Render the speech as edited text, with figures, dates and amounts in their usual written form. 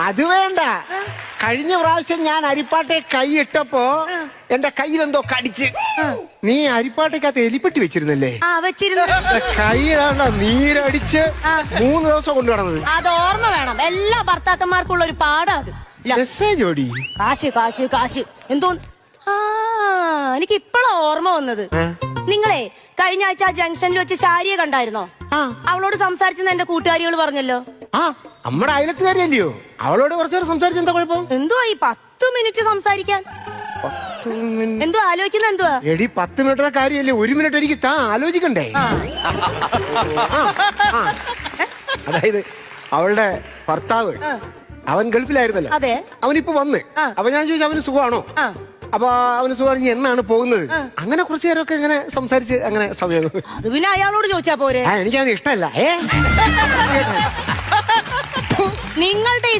അത് വേണ്ട. കഴിഞ്ഞ പ്രാവശ്യം ഞാൻ അരിപ്പാട്ടെ കൈയിട്ടപ്പോ എന്റെ കയ്യിലെന്തോ കടിച്ച്. നീ അരിപ്പാട്ടേക്കകത്ത് എലിപ്പെട്ടി വെച്ചിരുന്നല്ലേ? കൈയിലാണ്ട നീരടിച്ച് 3 ദിവസം കൊണ്ടു നടന്നത്. അത് ഓർമ്മ വേണം. എല്ലാ ഭർത്താക്കന്മാർക്കുള്ള ഒരു പാടാ അത്. ജോഡി കാശ് കാശ് കാശ് എന്തോ. എനിക്ക് ഇപ്പഴാ ഓർമ്മ വന്നത്. നിങ്ങളെ കഴിഞ്ഞ ആഴ്ച ആ ജംഗ്ഷനിൽ വെച്ച് ശാരിയെ കണ്ടായിരുന്നോ? അവളോട് സംസാരിച്ചെന്ന് എന്റെ കൂട്ടുകാരികൾ പറഞ്ഞല്ലോ. നമ്മുടെ അയലത്തുകാരിയല്ലയോ? അവളോട് കുറച്ചേരം സംസാരിച്ച എന്താ കുഴപ്പം? എന്തുവാ ഈ 10 മിനിറ്റ് സംസാരിക്കാൻ? എന്തോ ആലോചിക്കുന്ന എന്തുവാ? എടി 10 മിനിറ്റത്തെ കാര്യമല്ലേ, 1 മിനിറ്റ് എനിക്ക് താ ആലോചിക്കണ്ടേ? അതായത് അവളുടെ ഭർത്താവ് അവൻ ഗൾഫിലായിരുന്നല്ലോ. അതെ. അവനിപ്പോ വന്ന്. അപ്പൊ ഞാൻ ചോദിച്ചു അവന് സുഖമാണോ? അപ്പൊ അവന് സുഖമാണ്, എന്നാണ് പോകുന്നത്? അങ്ങനെ കുറച്ചു നേരമൊക്കെ ഇങ്ങനെ സംസാരിച്ച് അങ്ങനെ സമയം. അത് പിന്നെ അയാളോട് ചോദിച്ചാ പോരെ? എനിക്കവന് ഇഷ്ടമല്ല. നിങ്ങളുടെ ഈ